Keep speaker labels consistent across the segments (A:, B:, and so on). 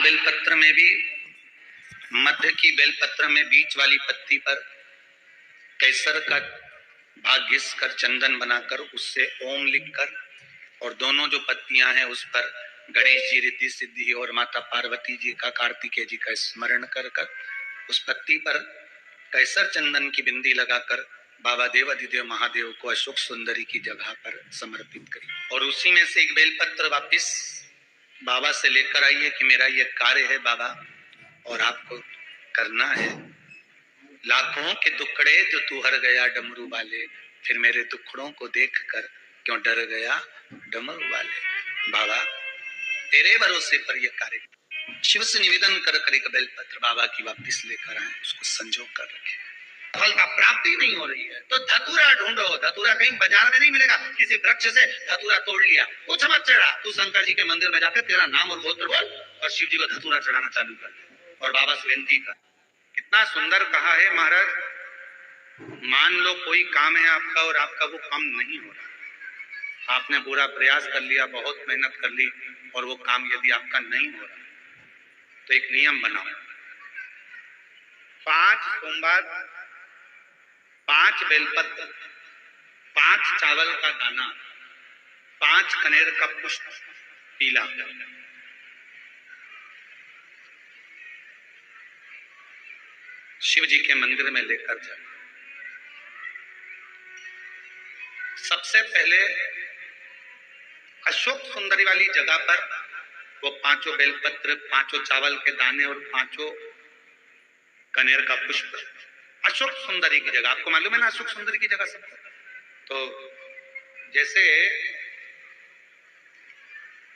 A: बेलपत्र में भी मध्य की बेलपत्र में बीच वाली पत्ती पर केसर का भाग घिस कर चंदन बनाकर उससे ओम लिखकर और दोनों जो पत्तियां हैं उस पर गणेश जी, रिद्धि सिद्धि और माता पार्वती जी का, कार्तिकेय जी का स्मरण कर कर उस पत्ती पर केसर चंदन की बिंदी लगाकर बाबा देवाधिदेव महादेव को अशोक सुंदरी की जगह पर समर्पित करी। और उसी में से एक बेलपत्र वापिस बाबा से लेकर आइए कि मेरा ये कार्य है बाबा और आपको करना है। लाखों के दुखड़े जो तू हर गया डमरू वाले, फिर मेरे दुखड़ों को देखकर क्यों डर गया डमरू वाले। बाबा तेरे भरोसे पर यह कार्य शिव से निवेदन कर कर एक बेलपत्र बाबा की वापिस लेकर आए, उसको संजो कर रखे। फल का प्राप्ति नहीं हो रही है तो धतूरा ढूंढो। धतूरा कहीं बाजार में नहीं मिलेगा, किसी वृक्ष से धतूरा तोड़ लिया, कुछ मत चढ़ा, तू शंकर जी के मंदिर में जाकर तेरा नाम और गोत्र बोल और शिव जी को धतूरा चढ़ाना चालू कर और बाबा से विनती कर। कितना सुंदर कहा है महाराज, मान लो कोई काम है आपका और आपका वो काम नहीं हो रहा, आपने पूरा प्रयास कर लिया, बहुत मेहनत कर ली और वो काम यदि आपका नहीं हो रहा तो एक नियम बनाओ, 5 सोमवार, 5 बेलपत्र, 5 चावल का दाना, 5 कनेर का पुष्प पीला, शिव जी के मंदिर में लेकर जाए। सबसे पहले अशोक सुंदरी वाली जगह पर वो 5 बेलपत्र, 5 चावल के दाने और 5 कनेर का पुष्प अशोक सुंदरी की जगह, आपको मालूम है ना अशोक सुंदरी की जगह सब। तो जैसे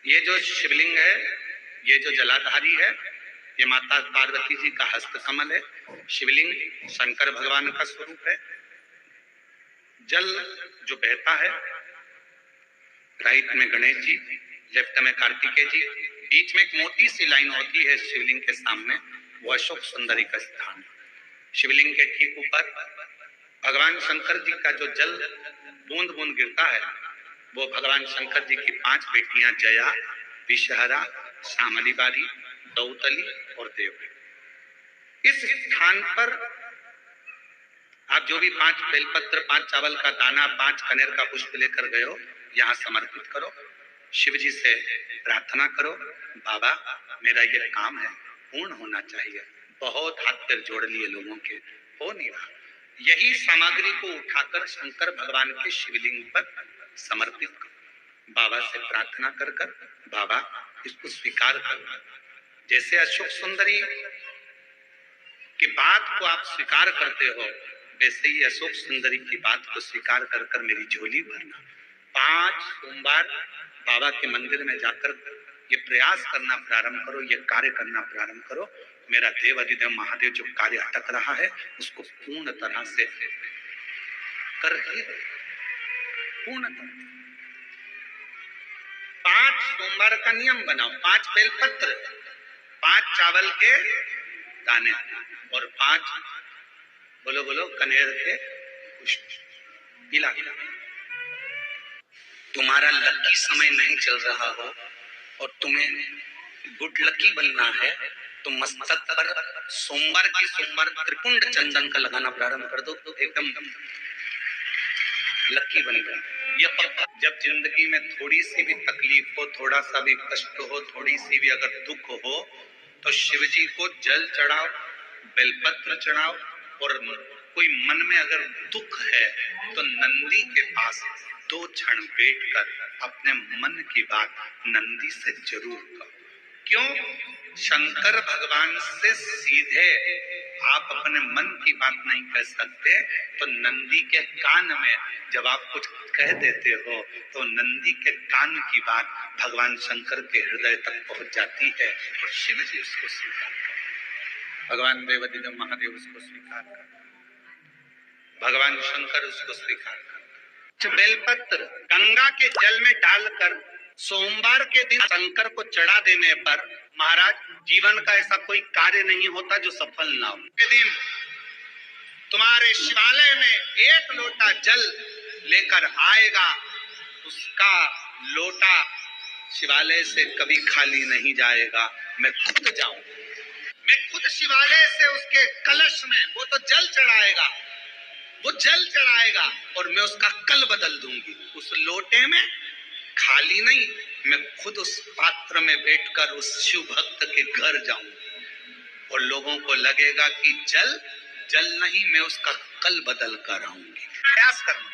A: ये जो शिवलिंग है, ये जो जलाधारी है, ये माता पार्वती जी का हस्त कमल है। शिवलिंग शंकर भगवान का स्वरूप है। जल जो बहता है, राइट में गणेश जी, लेफ्ट में कार्तिकेय जी, बीच में एक मोटी सी लाइन होती है शिवलिंग के सामने, वो अशोक सुंदरी का स्थान। शिवलिंग के ठीक ऊपर भगवान शंकर जी का जो जल बूंद बूंद गिरता है वो भगवान शंकर जी की 5 बेटियां जया, विषहरा, श्यामली बारी, दौतली और देव। इस स्थान पर आप जो भी 5 बेलपत्र, 5 चावल का दाना, 5 कनेर का पुष्प लेकर गए हो, यहाँ समर्पित करो, शिव जी से प्रार्थना करो, बाबा मेरा ये काम है पूर्ण होना चाहिए। बहुत हाथ पैर जोड़ लिए लोगों के, हो नहीं रहा। यही सामग्री को उठाकर शंकर भगवान के शिवलिंग पर समर्पित करो, बाबा से प्रार्थना कर कर बाबा इसको स्वीकार करो। जैसे अशोक सुंदरी की बात को आप स्वीकार करते हो, वैसे ही अशोक सुंदरी की बात को स्वीकार कर कर मेरी झोली भरना। 5 सोमवार बाबा के मंदिर में जाकर ये प्रयास करना प्रारंभ करो, ये कार्य करना प्रारंभ करो। मेरा देव अधिदेव महादेव जो कार्य अटक रहा है उसको पूर्ण तरह से कर ही पूर्ण तरह। 5 सोमवार का नियम बनाओ, 5 बेलपत्र, 5 चावल के दाने और 5 बोलो बोलो कनेर के पुष्प पीला। तुम्हारा लकी समय नहीं चल रहा हो और तुम्हें गुड लकी बनना है तो मस्तक पर सोमवार की सोमवार त्रिपुंड चंदन का लगाना प्रारंभ कर दो, तो एकदम लकी बन गए। ये पक्का। जब जिंदगी में थोड़ी सी भी तकलीफ हो, थोड़ा सा भी कष्ट हो, थोड़ी सी भी अगर दुख हो तो शिव जी को जल चढ़ाओ, बेलपत्र चढ़ाओ और कोई मन में अगर दुख है तो नंदी के पास 2 क्षण बैठकर अपने मन की बात नंदी से जरूर कहो। क्यों? शंकर भगवान से सीधे आप अपने मन की बात नहीं कह सकते, तो नंदी के कान में जब आप कुछ कह देते हो तो नंदी के कान की बात भगवान शंकर के हृदय तक पहुंच जाती है और शिव जी उसको स्वीकार कर, भगवान देवाधिदेव महादेव उसको स्वीकार कर, भगवान शंकर उसको स्वीकार कर। बेलपत्र गंगा के जल में डालकर सोमवार के दिन शंकर को चढ़ा देने पर महाराज जीवन का ऐसा कोई कार्य नहीं होता जो सफल ना हो। के दिन तुम्हारे शिवालय में 1 लोटा जल लेकर आएगा, उसका लोटा शिवालय से कभी खाली नहीं जाएगा, मैं खुद जाऊं, मैं खुद शिवालय से उसके कलश में वो तो जल चढ़ाएगा, वो जल चढ़ाएगा और मैं उसका कल बदल दूंगी। उस लोटे में खाली नहीं, मैं खुद उस पात्र में बैठकर उस शिव भक्त के घर जाऊंगी और लोगों को लगेगा कि जल जल नहीं, मैं उसका कल बदल कर आऊंगी। प्रयास करना।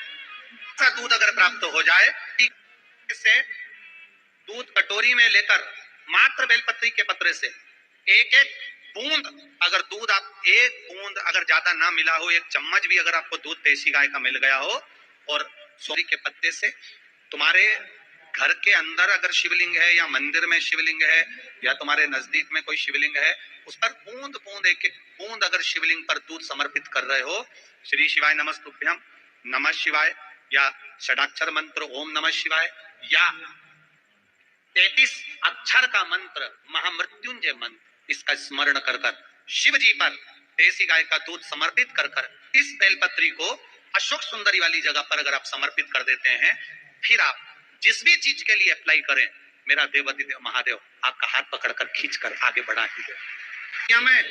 A: दूध अगर प्राप्त हो जाए से दूध कटोरी में लेकर मात्र बेलपत्री के पत्रे से एक एक बूंद, अगर दूध आप एक बूंद अगर ज्यादा ना मिला हो, एक चम्मच भी अगर आपको दूध देसी गाय का मिल गया हो और सोरी के पत्ते से तुम्हारे घर के अंदर अगर शिवलिंग है या मंदिर में शिवलिंग है या तुम्हारे नजदीक में कोई शिवलिंग है, उस पर बूंद बूंद एक एक बूंद अगर शिवलिंग पर दूध समर्पित कर रहे हो, श्री शिवाय नमस्तुभ्यम, नमः शिवाय या षडाक्षर मंत्र ओम नमः शिवाय या 33 अक्षर का मंत्र महामृत्युंजय मंत्र, इसका स्मरण कर कर शिव जी पर देसी गाय का दूध समर्पित कर कर इस बेलपत्री को अशोक सुंदरी वाली जगह पर अगर आप समर्पित कर देते हैं, फिर आप जिस भी चीज के लिए अप्लाई करें, मेरा देवाधिदेव महादेव आपका हाथ पकड़कर खींच कर आगे बढ़ा ही दे। क्या मैं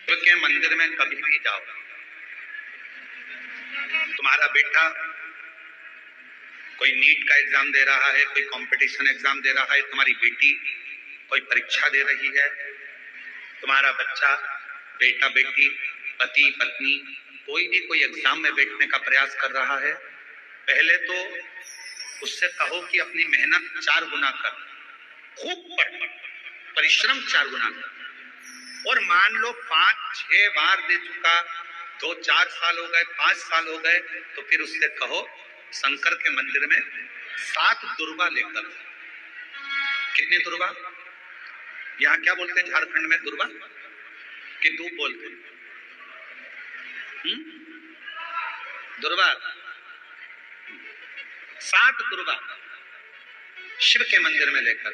A: के मंदिर में कभी भी जाओ, तुम्हारा बेटा कोई नीट का एग्जाम दे रहा है, कोई कंपटीशन एग्जाम दे रहा है, तुम्हारी बेटी कोई परीक्षा दे रही है, तुम्हारा बच्चा बेटा बेटी पति पत्नी कोई भी कोई एग्जाम में बैठने का प्रयास कर रहा है, पहले तो उससे कहो कि अपनी मेहनत 4 गुना कर, खूब पढ़, परिश्रम 4 गुना कर, और मान लो 5-6 बार दे चुका, 2-4 साल हो गए, 5 साल हो गए, तो फिर उससे कहो शंकर के मंदिर में 7 दुर्वा लेकर। कितनी दुर्वा? यहाँ क्या बोलते हैं झारखंड में दुर्वा कि दूब बोलते हैं? दुर्वा, 7 दुर्वा शिव के मंदिर में लेकर,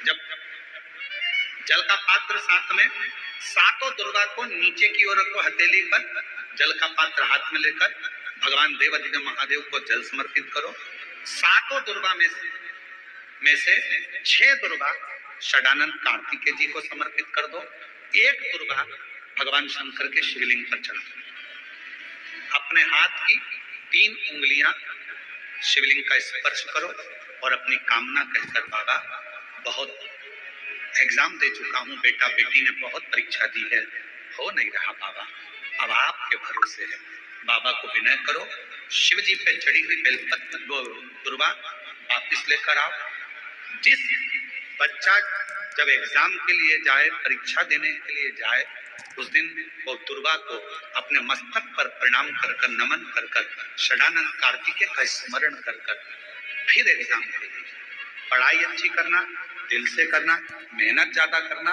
A: जब जल का पात्र साथ में, 7 दुर्वा को नीचे की ओर रखो, हथेली पर जल का पात्र हाथ में लेकर भगवान देवाधिदेव महादेव को जल समर्पित करो। 7 दुर्वा में से 6 दुर्वा षडानंद कार्तिकेय जी को समर्पित कर दो, 1 दुर्वा भगवान शंकर के शिवलिंग पर चढ़ा दो। अपने हाथ की 3 उंगलियां शिवलिंग का स्पर्श करो और अपनी कामना कहकर, बाबा बहुत एग्जाम दे चुका हूं, बेटा बेटी ने बहुत परीक्षा दी है, हो नहीं रहा बाबा, अब आपके भरोसे है, बाबा को विनय करो, शिव जी पे चढ़ी हुई बेलपत्र दुर्वा वापिस लेकर आओ। जिस बच्चा जब एग्जाम के लिए जाए, परीक्षा देने के लिए जाए, उस दिन वो दुर्वा को अपने मस्तक पर प्रणाम कर कर, नमन कर कर, षडानंद कार्तिकेय का स्मरण कर कर फिर एग्जाम के लिए पढ़ाई अच्छी करना, दिल से करना, मेहनत ज्यादा करना,